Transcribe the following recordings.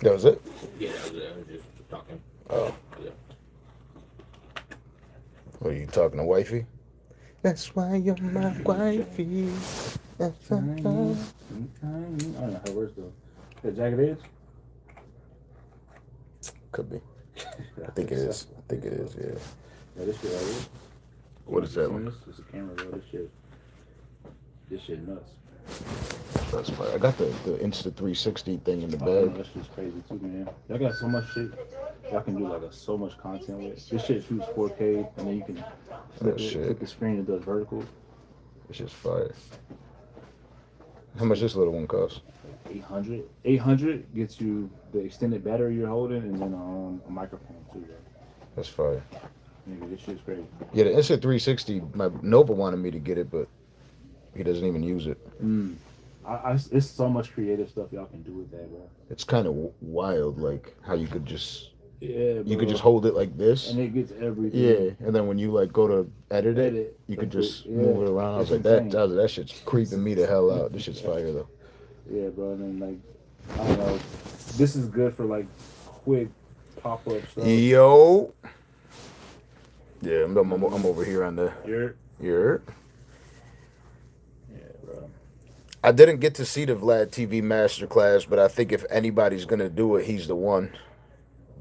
That was it? Yeah, that was it. I was just talking. Oh, Yeah. were you talking to wifey? That's why you're my wifey. Tiny, tiny. I don't know how words go. The jagged edge? Could be. I I think think it so. is. I I think think it so. is. Yeah. Yeah, this shit right here. I don't What know is if you've that seen one? this. This is a camera, bro. This shit nuts. That's fine. I got the Insta 360 thing in the Oh, I know bag. that shit's crazy too, man. Y'all got so much shit. Y'all can do like so much content with. This shit shoots 4K, and then you can Oh flip shit. the screen and does vertical. It's just fire. How It's much like this little one cost? 800. 800 gets you the extended battery you're holding, and then a microphone too, bro. That's fire. Nigga, this shit's crazy. Yeah, the Insta 360. My Nova wanted me to get it, but he doesn't even use it. Mm. It's so much creative stuff y'all can do with that, bro. It's kind of wild, like how Yeah, you could bro. just hold it like this. And it gets Yeah, everything. and then when you like go to edit it, Edit you the could quick. just Yeah, move it around. I was it's like, insane. that shit's creeping me the hell out. This shit's fire though. Yeah, bro. And then like I don't know, this is good for like quick pop up stuff. Yo, yeah, Um, I'm over here on the you're here. yeah, bro. I didn't get to see the Vlad TV masterclass, but I think if anybody's gonna do it, he's the one.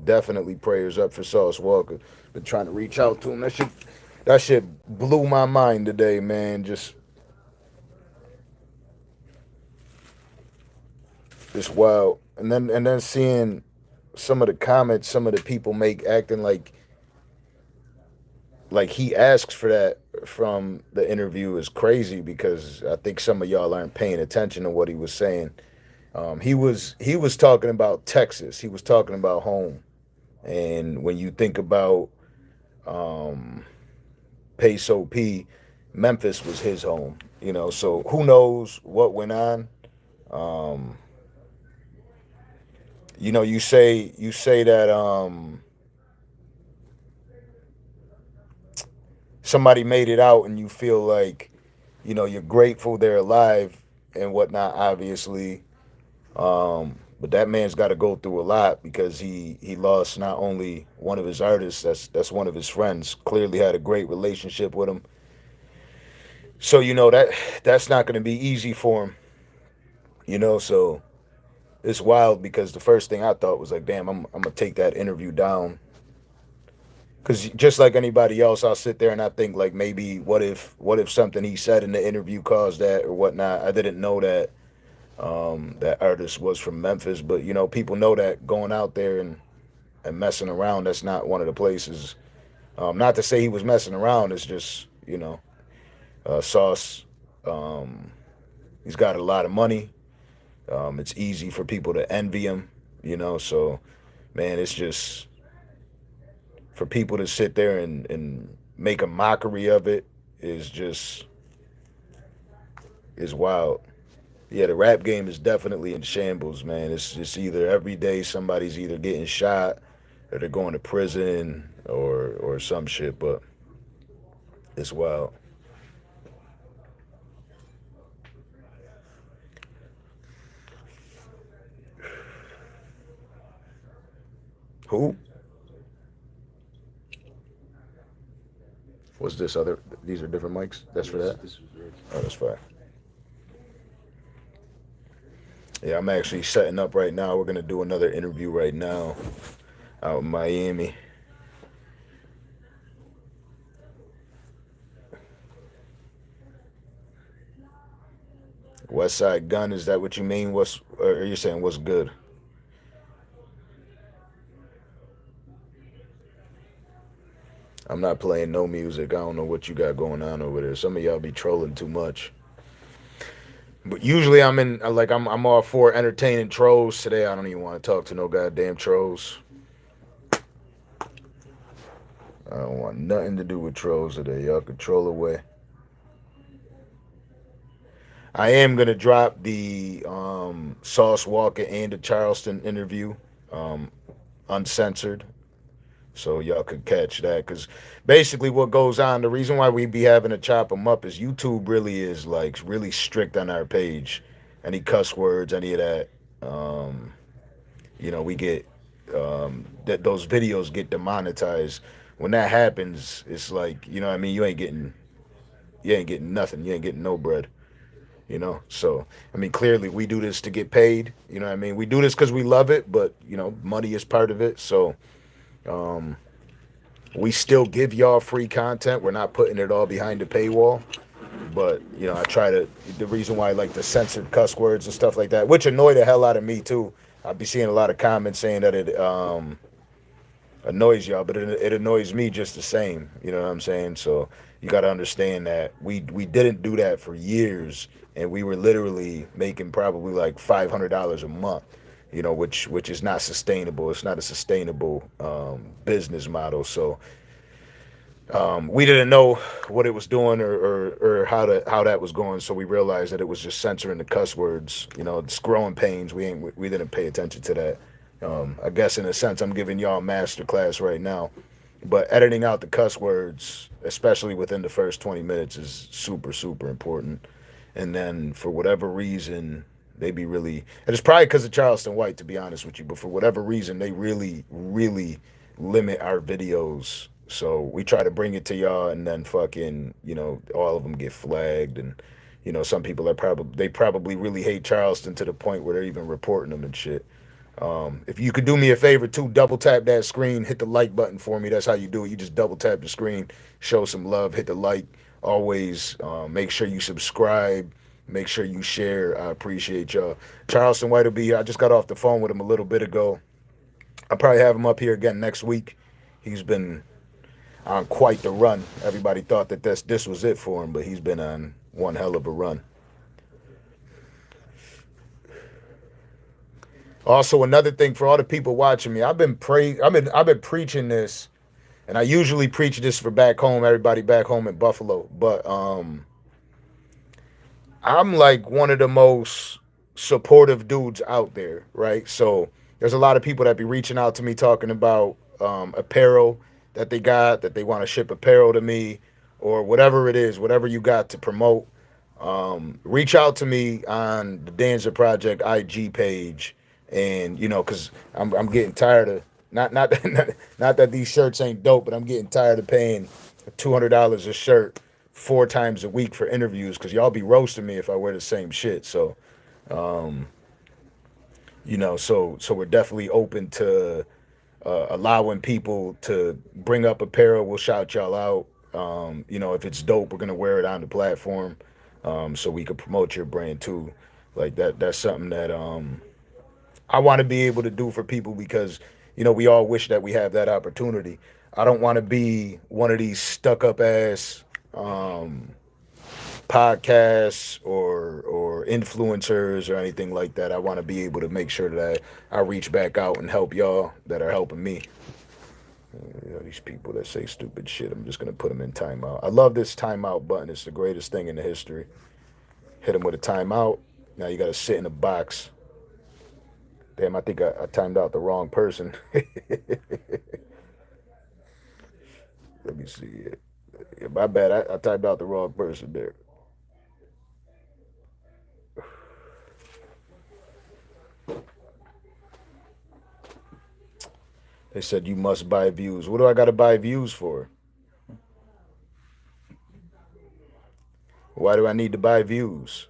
Definitely prayers up for Sauce Walker. Been trying to reach out to him. That shit blew my mind today, man. Just wow. And then seeing some of the comments some of the people make acting like he asks for that from the interview is crazy because I think some of y'all aren't paying attention to what he was saying. He was talking about Texas. He was talking about home. And when you think about um, Peso P, Memphis was his home. So who knows what went on? Um, you say that somebody made it out and you feel like you're grateful they're alive and whatnot, obviously. But that man's got to go through a lot because he lost not only one of his artists, that's one of his friends. Clearly had a great relationship with him. So that's not going to be easy for him. So it's wild because the first thing I thought was like, damn, I'm gonna take that interview down. Because just like anybody else, I'll sit there and I think like maybe what if something he said in the interview caused that or whatnot. I didn't know that that artist was from Memphis, but people know that going out there and messing around, that's not one of the places. Not to say he was messing around. It's just Sauce. Um, he's got a lot of money. It's easy for people to envy him. So man, it's just for people to sit there and make a mockery of it is just is wild. Yeah, the rap game is definitely in shambles, man. It's just either every day somebody's either getting shot or they're going to prison or some shit, but it's wild. Who? What's this other? These are different mics. That's for Yes, that. this was yours. Oh, that's fine. Yeah, I'm actually setting up right now. We're gonna do another interview right now out in Miami. West Side Gun. Is that what you mean? Or are you saying what's good? I'm not playing no music. I don't know what you got going on over there. Some of y'all be trolling too much. But usually I'm all for entertaining trolls. Today I don't even want to talk to no goddamn trolls. I don't want nothing to do with trolls today. Y'all can troll away. I am gonna drop the Sauce Walker and the Charleston interview, um, uncensored, so y'all could catch that. Cause basically, what goes on, the reason why we be having to chop them up is YouTube really is like really strict on our page. Any cuss words, any of that. Um, We get that those videos get demonetized. When that happens, it's like, what I mean, you ain't getting nothing. You ain't getting no bread. So I mean, clearly we do this to get paid. What I mean, we do this because we love it, but money is part of it. So um, we still give y'all free content. We're not putting it all behind the paywall. But I try to. The reason why I like the censored cuss words and stuff like that, which annoy the hell out of me too. I'll be seeing a lot of comments saying that it annoys y'all, but it annoys me just the same. You know what I'm saying? So you got to understand that we didn't do that for years, and we were literally making probably like $500 a month. Which is not sustainable. It's not a sustainable business model. So we didn't know what it was doing, or how that was going. So we realized that it was just censoring the cuss words. It's growing pains. We didn't pay attention to that. I guess in a sense, I'm giving y'all a master class right now. But editing out the cuss words, especially within the first 20 minutes, is super, super important. And then for whatever reason, they be really, and it's probably because of Charleston White, to be honest with you, but for whatever reason, they really, really limit our videos. So we try to bring it to y'all, and then fucking, all of them get flagged. And, some people they probably really hate Charleston to the point where they're even reporting them and shit. If you could do me a favor too, double tap that screen, hit the like button for me. That's how you do it. You just double tap the screen, show some love, hit the like. Always make sure you subscribe. Make sure you share. I appreciate y'all. Charleston White will be here. I just got off the phone with him a little bit ago. I'll probably have him up here again next week. He's been on quite the run. Everybody thought that this was it for him, but he's been on one hell of a run. Also, another thing for all the people watching me, I've been preaching this, and I usually preach this for back home, everybody back home in Buffalo. But I'm like one of the most supportive dudes out there, right? So there's a lot of people that be reaching out to me talking about apparel that they got, that they want to ship apparel to me, or whatever it is, whatever you got to promote. Reach out to me on the Danza Project IG page, and because I'm getting tired of not not that these shirts ain't dope, but I'm getting tired of paying $200 a shirt 4 times a week for interviews, because y'all be roasting me if I wear the same shit. So so we're definitely open to allowing people to bring up apparel. We'll shout y'all out. If it's dope, we're gonna wear it on the platform, so we could promote your brand too. Like that. That's something that I want to be able to do for people, because we all wish that we have that opportunity. I don't want to be one of these stuck up ass podcasts or influencers or anything like that. I want to be able to make sure that I reach back out and help y'all that are helping me. These people that say stupid shit, I'm just gonna put them in timeout. I love this timeout button. It's the greatest thing in the history. Hit them with a timeout. Now you gotta sit in a box. Damn, I think I timed out the wrong person. Let me see it. Yeah, my bad. I timed out the wrong person there. They said you must buy views. What do I got to buy views for? Why do I need to buy views?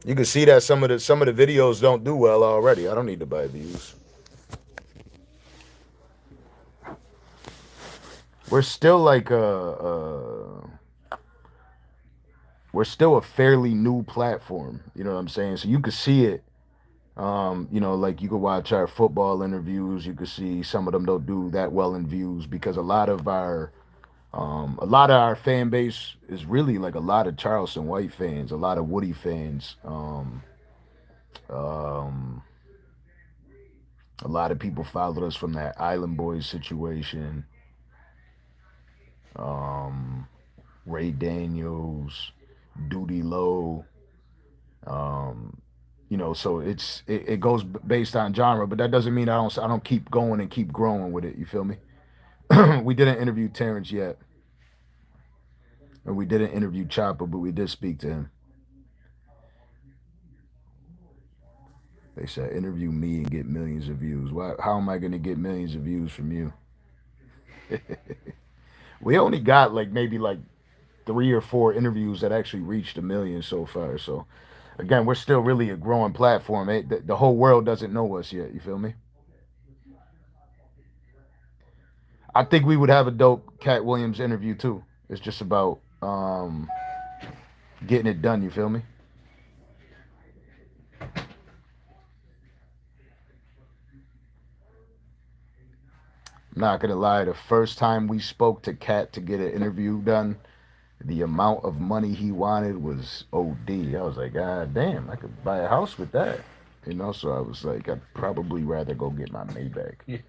You can see that some of the videos don't do well already. I don't need to buy views. We're still like we're still a fairly new platform. You know what I'm saying? So you could see it. Like you could watch our football interviews. You could see some of them don't do that well in views, because a lot of our fan base is really like a lot of Charleston White fans, a lot of Woody fans. Um, a lot of people followed us from that Island Boys situation. Um, Ray Daniels, Duty Low. Um, so it goes based on genre, but that doesn't mean I don't keep going and keep growing with it. You feel me? We didn't interview Terrence yet, and we didn't interview Chopper, but we did speak to him. They said interview me and get millions of views. Why? How am I going to get millions of views from you? We only got like maybe like 3 or 4 interviews that actually reached a million so far. So again, we're still really a growing platform. The whole world doesn't know us yet. You feel me? I think we would have a dope Cat Williams interview too. It's just about getting it done. You feel me? I'm not gonna lie. The first time we spoke to Cat to get an interview done, the amount of money he wanted was OD. I was like, God damn, I could buy a house with that. So I was like, I'd probably rather go get my Maybach. Yeah.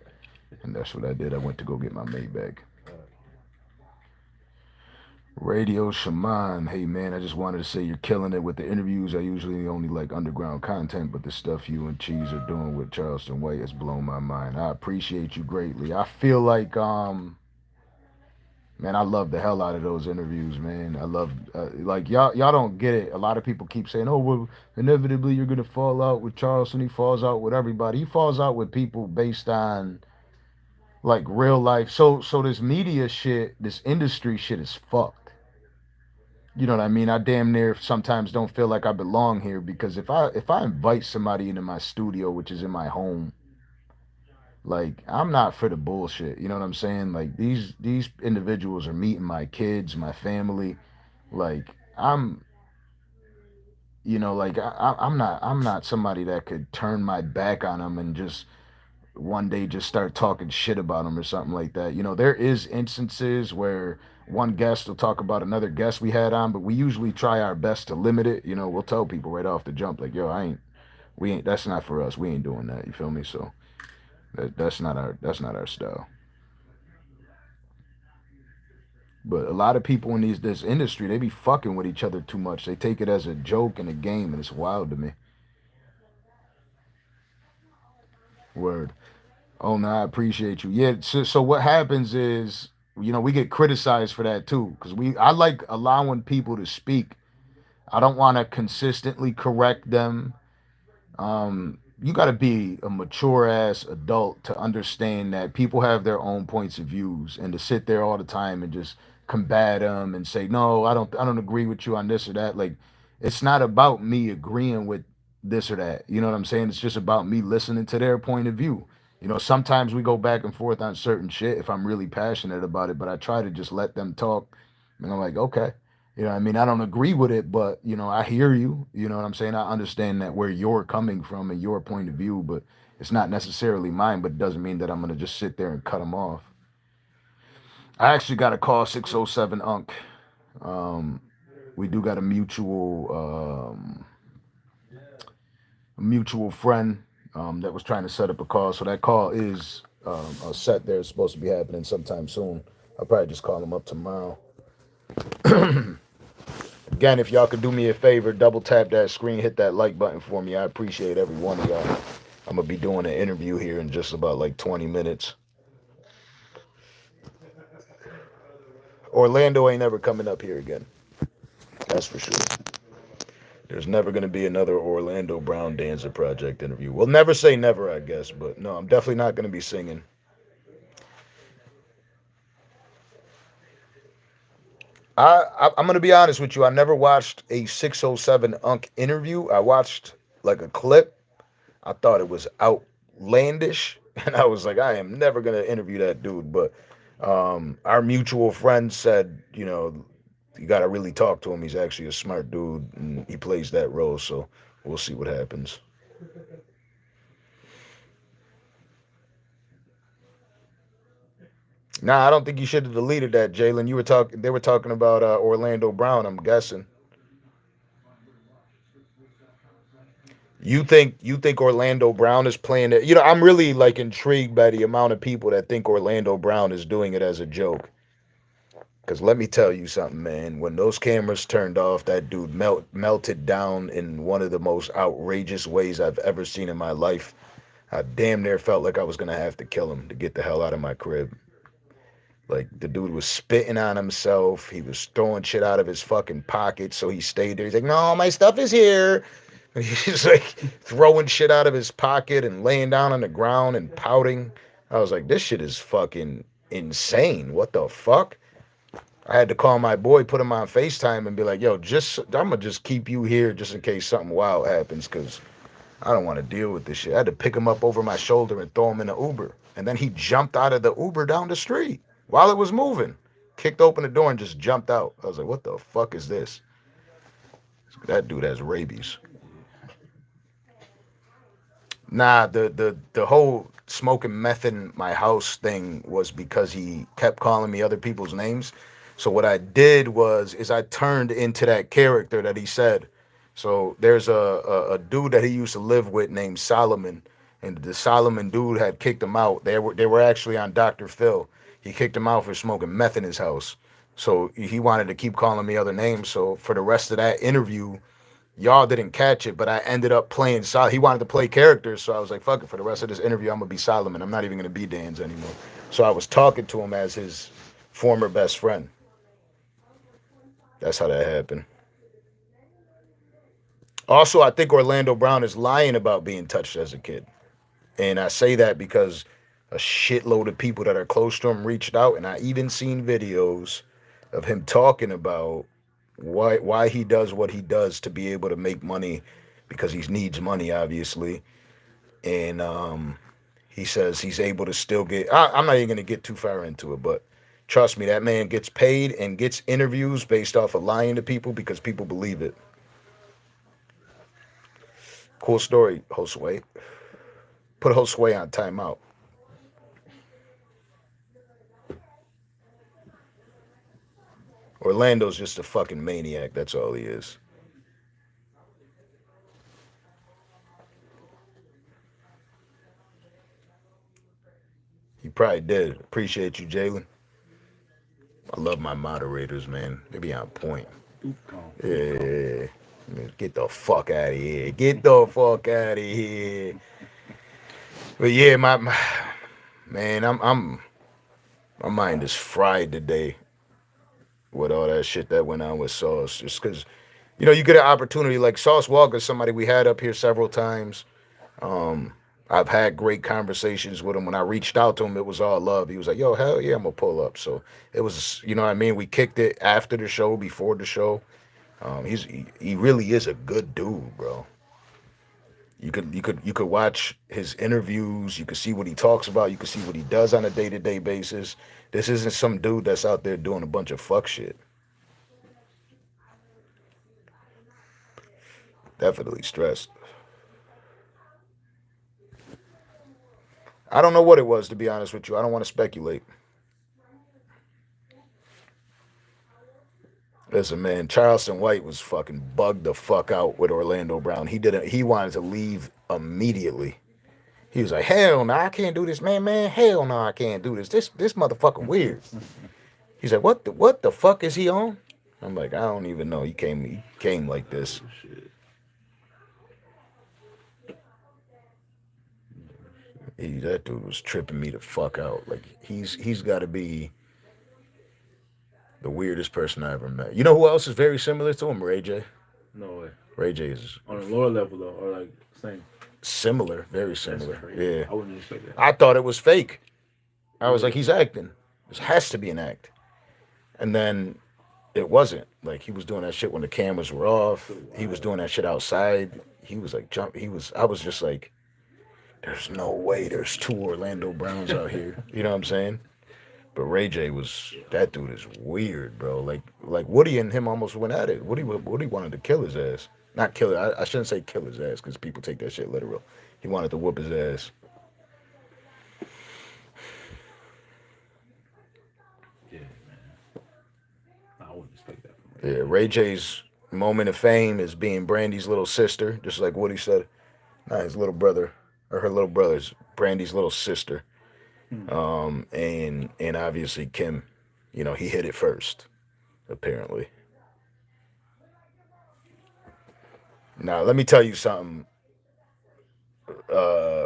And that's what I did. I went to go get my Maybach. Radio Shaman, hey man, I just wanted to say you're killing it with the interviews. I usually only like underground content, but the stuff you and Cheese are doing with Charleston White has blown my mind. I appreciate you greatly. I feel like man, I love the hell out of those interviews, man. I love like y'all don't get it. A lot of people keep saying, "Oh, well, inevitably you're gonna fall out with Charleston. He falls out with everybody. He falls out with people based on like real life." So this media shit, this industry shit is fucked. You know what I mean? I damn near sometimes don't feel like I belong here because if I invite somebody into my studio, which is in my home, like I'm not for the bullshit. You know what I'm saying? Like these individuals are meeting my kids, my family. Like I'm, like I'm not somebody that could turn my back on them and just one day just start talking shit about them or something like that. There is instances where one guest will talk about another guest we had on, but we usually try our best to limit it. We'll tell people right off the jump, like, yo, we ain't, that's not for us. We ain't doing that. You feel me? So that's not our style. But a lot of people in this industry, they be fucking with each other too much. They take it as a joke and a game, and it's wild to me. Word. Oh no, I appreciate you. Yeah. So what happens is, we get criticized for that too, because I like allowing people to speak. I don't want to consistently correct them. You got to be a mature ass adult to understand that people have their own points of views, and to sit there all the time and just combat them and say, no, I don't agree with you on this or that. Like, it's not about me agreeing with this or that. You know what I'm saying? It's just about me listening to their point of view. Sometimes we go back and forth on certain shit if I'm really passionate about it, but I try to just let them talk. And I'm like, okay, I mean, I don't agree with it, but I hear you. You know what I'm saying? I understand that where you're coming from and your point of view, but it's not necessarily mine. But it doesn't mean that I'm gonna just sit there and cut them off. I actually got a call 607 Unk. Um, we do got a mutual friend that was trying to set up a call. So that call is set there. It's supposed to be happening sometime soon. I'll probably just call him up tomorrow. Again, if y'all could do me a favor, double tap that screen, hit that like button for me. I appreciate every one of y'all. I'm gonna be doing an interview here in just about like 20 minutes. Orlando ain't ever coming up here again. That's for sure. There's never gonna be another Orlando Brown Danza Project interview. We'll never say never, I guess, but no, I'm definitely not gonna be singing. I'm gonna be honest with you. I never watched a 607 Unk interview. I watched like a clip. I thought it was outlandish, and I was like, I am never gonna interview that dude. But our mutual friend said, you gotta really talk to him. He's actually a smart dude, and he plays that role. So we'll see what happens. Nah, I don't think you should have deleted that, Jalen. You were talking. They were talking about Orlando Brown. I'm guessing. You think Orlando Brown is playing it? I'm really like intrigued by the amount of people that think Orlando Brown is doing it as a joke. Because let me tell you something, man. When those cameras turned off, that dude melted down in one of the most outrageous ways I've ever seen in my life. I damn near felt like I was gonna have to kill him to get the hell out of my crib. Like the dude was spitting on himself. He was throwing shit out of his fucking pocket, so he stayed there. He's like, "No, my stuff is here." He's like throwing shit out of his pocket and laying down on the ground and pouting. I was like, this shit is fucking insane. What the fuck? I had to call my boy, put him on FaceTime, and be like, yo, just I'm gonna just keep you here just in case something wild happens, cause I don't want to deal with this shit. I had to pick him up over my shoulder and throw him in the Uber. And then he jumped out of the Uber down the street while it was moving. Kicked open the door and just jumped out. I was like, what the fuck is this? That dude has rabies. Nah, the whole smoking meth in my house thing was because he kept calling me other people's names. So what I did was is I turned into that character that he said. So there's a dude that he used to live with named Solomon, and the Solomon dude had kicked him out. They were actually on Dr. Phil. He kicked him out for smoking meth in his house. So he wanted to keep calling me other names. So for the rest of that interview, y'all didn't catch it, but I ended up playing Sol. He wanted to play characters, so I was like, "Fuck it." For the rest of this interview, I'm gonna be Solomon. I'm not even gonna be Dan's anymore. So I was talking to him as his former best friend. That's how that happened. Also, I think Orlando Brown is lying about being touched as a kid, and I say that because a shitload of people that are close to him reached out, and I even seen videos of him talking about why he does what he does to be able to make money because he needs money, obviously. And he says he's able to still get. I'm not even going to get too far into it, but trust me, that man gets paid and gets interviews based off of lying to people because people believe it. Cool story, Josue. Put Josue on timeout. Orlando's just a fucking maniac. That's all he is. He probably did. Appreciate you, Jalen. I love my moderators, man. They be on point. Yeah. Get the fuck out of here. Get the fuck out of here. But yeah, my man, I'm my mind is fried today with all that shit that went on with Sauce. Just because, you get an opportunity like Sauce Walker, somebody we had up here several times. Um, I've had great conversations with him. When I reached out to him, it was all love. He was like, "Yo, hell yeah, I'm gonna pull up." So it was, you know what I mean. We kicked it after the show, before the show. He really is a good dude, bro. You could watch his interviews. You could see what he talks about. You could see what he does on a day-to-day basis. This isn't some dude that's out there doing a bunch of fuck shit. Definitely stressed. I don't know what it was, to be honest with you. I don't want to speculate. Listen, man, Charleston White was fucking bugged the fuck out with Orlando Brown. He didn't. He wanted to leave immediately. He was like, "Hell no, I can't do this, man. Man, hell no, I can't do this. This motherfucker weird." He's like, "What the fuck is he on?" I'm like, "I don't even know. He came like this." That dude was tripping me the fuck out. Like he's got to be the weirdest person I ever met. You know who else is very similar to him? Ray J. No way. Ray J is On a lower level though, or like same. similar, very That's similar. crazy. Yeah, I wouldn't expect that. I thought it was fake. I was Really? like, he's acting. This has to be an act. And then it wasn't. Like he was doing that shit when the cameras were off. He was doing that shit outside. He was like jump. He was. I was just like, there's no way. There's two Orlando Browns out here. You know what I'm saying? But Ray J was that dude is weird, bro. Like Woody and him almost went at it. Woody wanted to kill his ass. Not kill it. I shouldn't say kill his ass because people take that shit literal. He wanted to whoop his ass. Yeah, man. I wouldn't expect that from Yeah, Ray J. Ray J's moment of fame is being Brandy's little sister, just like Woody said. Not his little brother or her little brother's Brandy's little sister. Hmm. And obviously Kim, he hit it first, apparently. Now let me tell you something.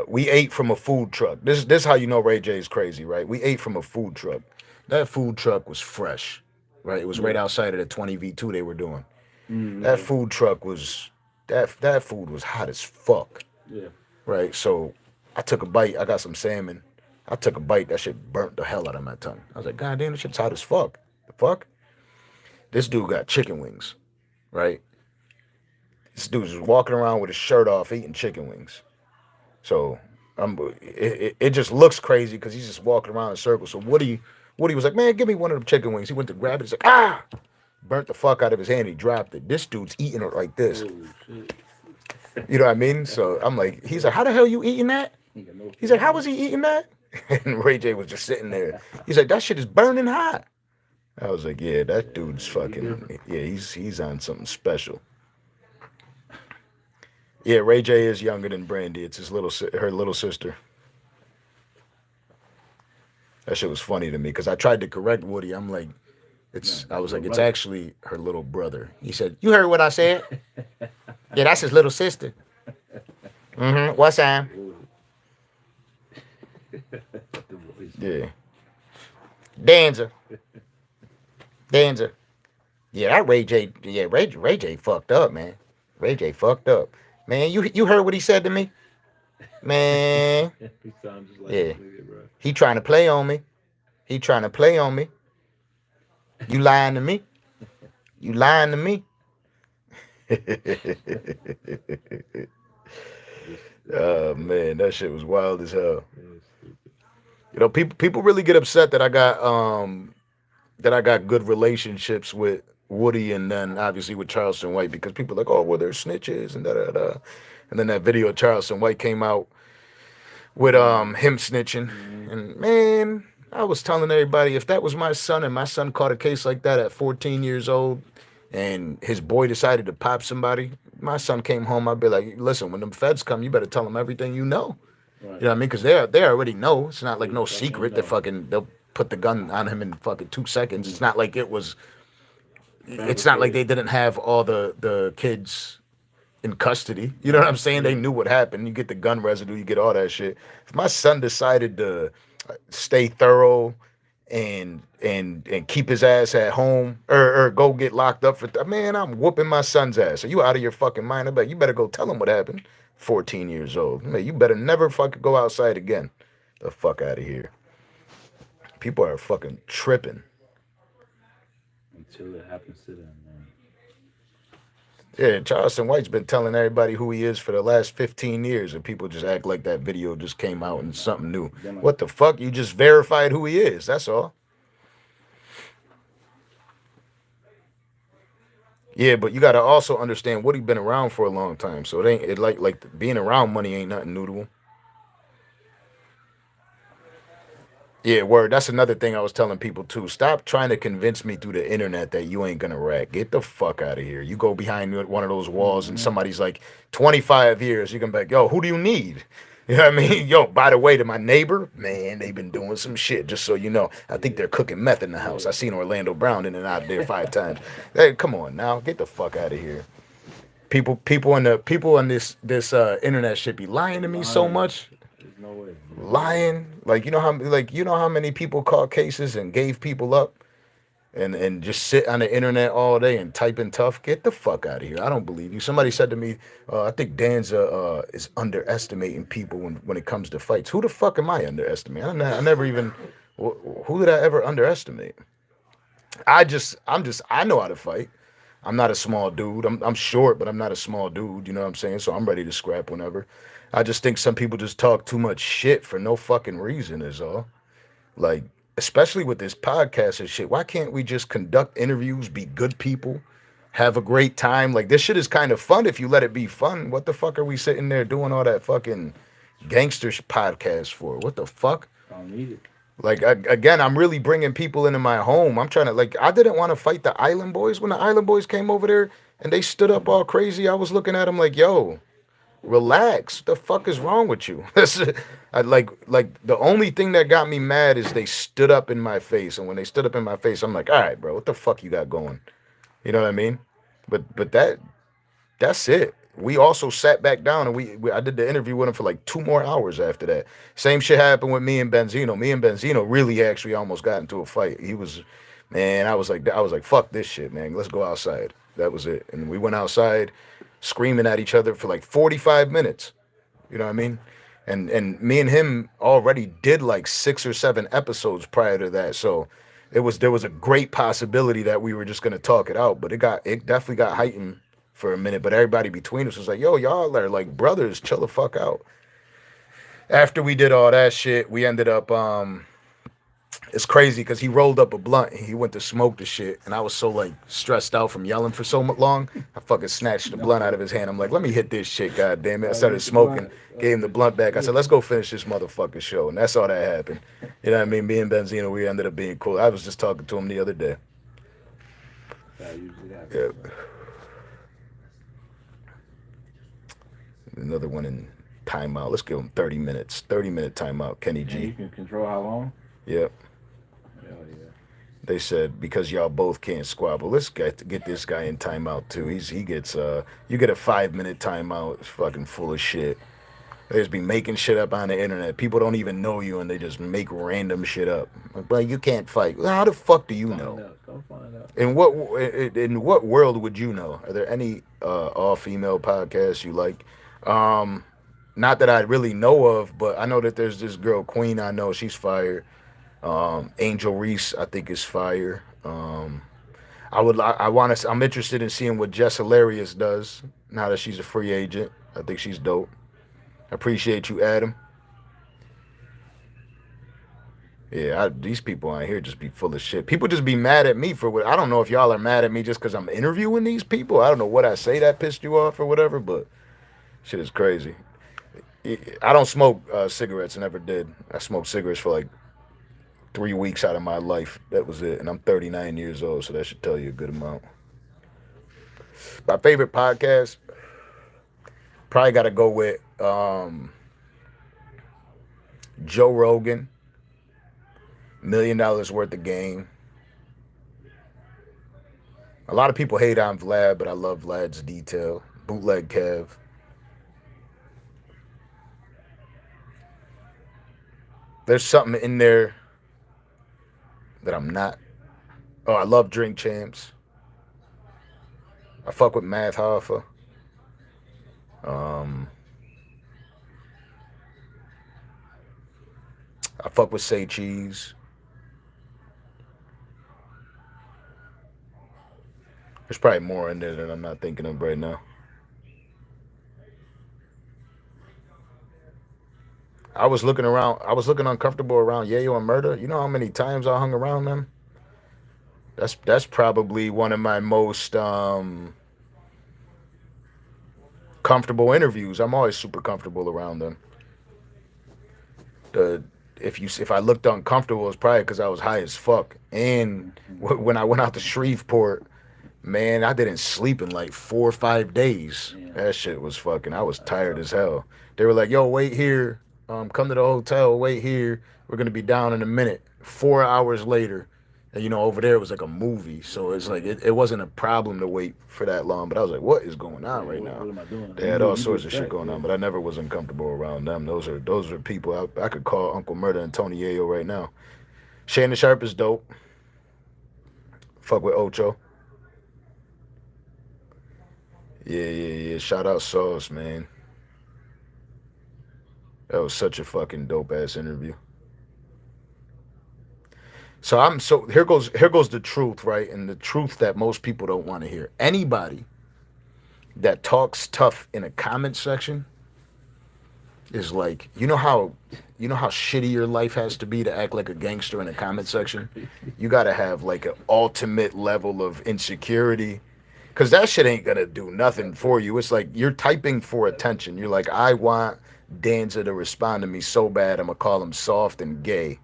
We ate from a food truck. This how you know Ray J's crazy, right? We ate from a food truck. That food truck was fresh, right? It was right Yeah. outside of the 20v2 they were doing. That Yeah. food truck was that food was hot as fuck. Yeah. Right. So I took a bite. I got some salmon. I took a bite. That shit burnt the hell out of my tongue. I was like, God damn, this shit's hot as fuck. The fuck? This dude got chicken wings. Right. This dude's just walking around with his shirt off, eating chicken wings. So it just looks crazy because he's just walking around in circles. So Woody was like, man, give me one of them chicken wings. He went to grab it. He's like, ah, burnt the fuck out of his hand. He dropped it. This dude's eating it like this. Oh shit. You know what I mean? So I'm like, he's like, how the hell you eating that? He's like, how was he eating that? And Ray J was just sitting there. He's like, that shit is burning hot. I was like, yeah, that dude's fucking, yeah, he's on something special. Yeah, Ray J is younger than Brandy. It's her little sister. That shit was funny to me because I tried to correct Woody. I'm like, I was like, it's actually her little brother. He said, you heard what I said? Yeah, that's his little sister. Mm-hmm. What's that? Yeah. Danza. Yeah, that Ray J. Yeah, Ray J fucked up, man. Ray J fucked up. Man, you heard what he said to me? Man. He sounds just like yeah. nigga, bro. He trying to play on me. He trying to play on me. You lying to me? You lying to me? Oh man, that shit was wild as hell. You know, people really get upset that I got good relationships with Woody and then obviously with Charleston White because people are like, oh, well, they're snitches and da da da. And then that video of Charleston White came out with him snitching. And man, I was telling everybody if that was my son and my son caught a case like that at 14 years old and his boy decided to pop somebody, my son came home, I'd be like, listen, when the feds come, you better tell them everything you know. Right. You know what I mean? Because they already know. It's not like no secret. They'll put the gun on him in fucking 2 seconds. It's not like it's not like they didn't have all the kids in custody. You know what I'm saying? They knew what happened. You get the gun residue, you get all that shit. If my son decided to stay thorough and keep his ass at home or go get locked up man, I'm whooping my son's ass. Are you out of your fucking mind? I bet you better go tell him what happened. 14 years old. Man, you better never fucking go outside again. The fuck out of here. People are fucking tripping. Until it happens to them, man. Yeah, Charleston White's been telling everybody who he is for the last 15 years, and people just act like that video just came out and something new. What the fuck? You just verified who he is. That's all. Yeah, but you got to also understand Woody been around for a long time, so it like being around money ain't nothing new to him. Yeah, word. That's another thing I was telling people too. Stop trying to convince me through the internet that you ain't gonna rat. Get the fuck out of here. You go behind one of those walls and somebody's like 25 years. You can be like, yo, who do you need? You know what I mean? Yo, by the way, to my neighbor, man, they've been doing some shit. Just so you know, I think they're cooking meth in the house. I seen Orlando Brown in and out there 5 times. Hey, come on now, get the fuck out of here. People on this internet shit be lying to me so much. There's no way. Lying, like you know how many people caught cases and gave people up, and just sit on the internet all day and type in tough. Get the fuck out of here. I don't believe you. Somebody said to me, I think Danza is underestimating people when it comes to fights. Who the fuck am I underestimating? I never even. Who did I ever underestimate? I know how to fight. I'm not a small dude. I'm short, but I'm not a small dude. You know what I'm saying? So I'm ready to scrap whenever. I just think some people just talk too much shit for no fucking reason is all. Like, especially with this podcast and shit, why can't we just conduct interviews, be good people, have a great time? Like, this shit is kind of fun if you let it be fun. What the fuck are we sitting there doing all that fucking gangster podcast for? What the fuck? I don't need it. Like, again, I'm really bringing people into my home. I'm trying to, like, I didn't want to fight the Island Boys. When the Island Boys came over there and they stood up all crazy, I was looking at them like, yo, relax. What the fuck is wrong with you? like the only thing that got me mad is they stood up in my face. And when they stood up in my face, I'm like, all right, bro, what the fuck you got going? You know what I mean? But that's it. We also sat back down and I did the interview with him for like 2 more hours after that. Same shit happened with me and Benzino. Me and Benzino really actually almost got into a fight. I was like, fuck this shit, man. Let's go outside. That was it. And we went outside. screaming at each other for like 45 minutes. You know what I mean? And me and him already did like 6 or 7 episodes prior to that, so there was a great possibility that we were just gonna talk it out, but it definitely got heightened for a minute. But everybody between us was like, "Yo, y'all are like brothers, chill the fuck out." After we did all that shit, we ended up it's crazy because he rolled up a blunt and he went to smoke the shit, and I was so like stressed out from yelling for so long, I fucking snatched the blunt out of his hand. I'm like, let me hit this shit, god damn it. I started smoking, gave him the blunt back. I said, let's go finish this motherfucking show, and that's all that happened. You know what I mean? Me and Benzino, we ended up being cool. I was just talking to him the other day. That usually happens. Yeah. So. Another one in timeout. Let's give him 30 minutes. 30-minute timeout. Kenny And you G. can control how long? Yep. Hell yeah. They said because y'all both can't squabble, let's get this guy in timeout too. He gets you get a 5-minute timeout. It's fucking full of shit. They just be making shit up on the internet. People don't even know you and they just make random shit up. Like, bro, you can't fight. Well, how the fuck do you know? Go find out. In what world would you know? Are there any all female podcasts you like? Not that I really know of, but I know that there's this girl Queen. I know she's fire. Angel Reese, I think, is fire. I'm interested in seeing what Jess Hilarious does now that she's a free agent. I think she's dope. Appreciate you, Adam. Yeah, these people out here just be full of shit. People just be mad at me for what. I don't know if y'all are mad at me just because I'm interviewing these people. I don't know what I say that pissed you off or whatever, but shit is crazy. I don't smoke cigarettes, never did. I smoked cigarettes for like 3 weeks out of my life. That was it. And I'm 39 years old, so that should tell you a good amount. My favorite podcast, probably got to go with Joe Rogan, $1 million worth of game. A lot of people hate on Vlad, but I love Vlad's detail. Bootleg Kev. There's something in there that I'm not. Oh, I love Drink Champs. I fuck with Math Hoffa. I fuck with Say Cheese. There's probably more in there that I'm not thinking of right now. I was looking around. I was looking uncomfortable around Yayo and Murder. You know how many times I hung around them? That's probably one of my most comfortable interviews. I'm always super comfortable around them. The if I looked uncomfortable, it's probably because I was high as fuck. And when I went out to Shreveport, man, I didn't sleep in like 4 or 5 days. Yeah. That shit was fucking. I was tired as hell. They were like, "Yo, wait here. Come to the hotel. Wait here. We're gonna be down in a minute." 4 hours later, and over there it was like a movie, so it's like it wasn't a problem to wait for that long. But I was like, "What is going on right now?" What am I doing? They had all sorts of shit going on, but I never was uncomfortable around them. Those are people I could call Uncle Murder and Tony Yayo right now. Shannon Sharp is dope. Fuck with Ocho. Yeah. Shout out Sauce, man. That was such a fucking dope ass interview. So here goes the truth, right? And the truth that most people don't want to hear. Anybody that talks tough in a comment section is like, you know how shitty your life has to be to act like a gangster in a comment section? You got to have like an ultimate level of insecurity, cuz that shit ain't going to do nothing for you. It's like you're typing for attention. You're like, I want Danza to respond to me so bad I'm going to call him soft and gay.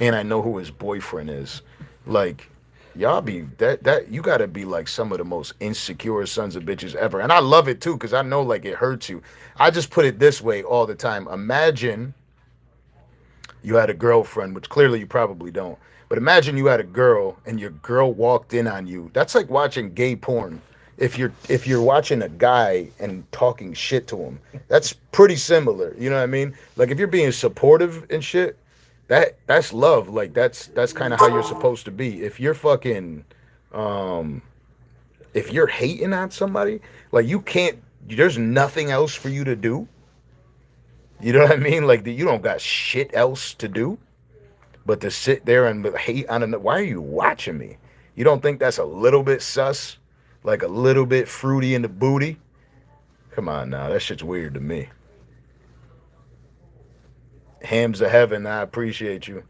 And I know who his boyfriend is. Like, y'all be that you gotta be like some of the most insecure sons of bitches ever. And I love it too, because I know like it hurts you. I just put it this way all the time. Imagine you had a girlfriend, which clearly you probably don't. But imagine you had a girl and your girl walked in on you. That's like watching gay porn. If you're watching a guy and talking shit to him, that's pretty similar. You know what I mean? Like if you're being supportive and shit, that's love. Like that's kind of how you're supposed to be. If you're fucking if you're hating on somebody, like you can't There's nothing else for you to do. You know what I mean? Like you don't got shit else to do but to sit there and hate on another. Why are you watching me? You don't think that's a little bit sus? Like a little bit fruity in the booty? Come on now, that shit's weird to me. Hams of heaven, I appreciate you.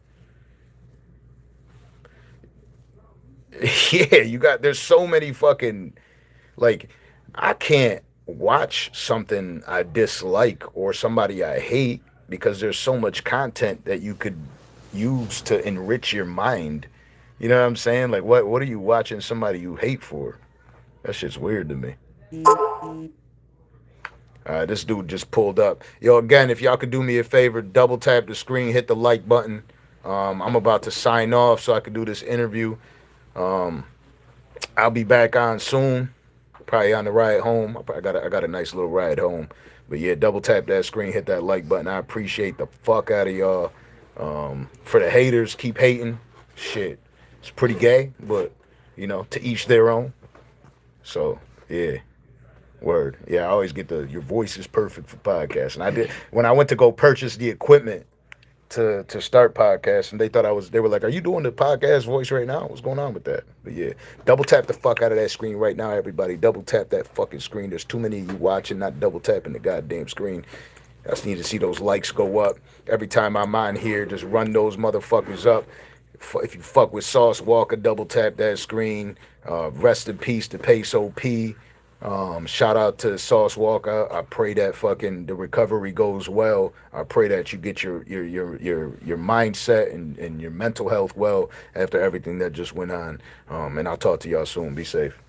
Yeah, you got. There's so many fucking like. I can't watch something I dislike or somebody I hate because there's so much content that you could use to enrich your mind. You know what I'm saying? Like, what are you watching somebody you hate for? That shit's weird to me. This dude just pulled up. Yo, again, if y'all could do me a favor, double tap the screen, hit the like button. I'm about to sign off so I can do this interview. Um, I'll be back on soon. Probably on the ride home. I got a nice little ride home. But yeah, double tap that screen, hit that like button. I appreciate the fuck out of y'all. For the haters, keep hating. Shit, it's pretty gay, but to each their own. So yeah, word. Yeah, I always get your voice is perfect for podcasting. I did when I went to go purchase the equipment to start podcasting. They were like, "Are you doing the podcast voice right now? What's going on with that?" But yeah, double tap the fuck out of that screen right now, everybody. Double tap that fucking screen. There's too many of you watching, not double tapping the goddamn screen. I just need to see those likes go up every time I'm on here. Just run those motherfuckers up. If you fuck with Sauce Walker, double tap that screen. Rest in peace to Peso P. Shout out to Sauce Walker. I pray that fucking the recovery goes well. I pray that you get your mindset and your mental health well after everything that just went on. And I'll talk to y'all soon. Be safe.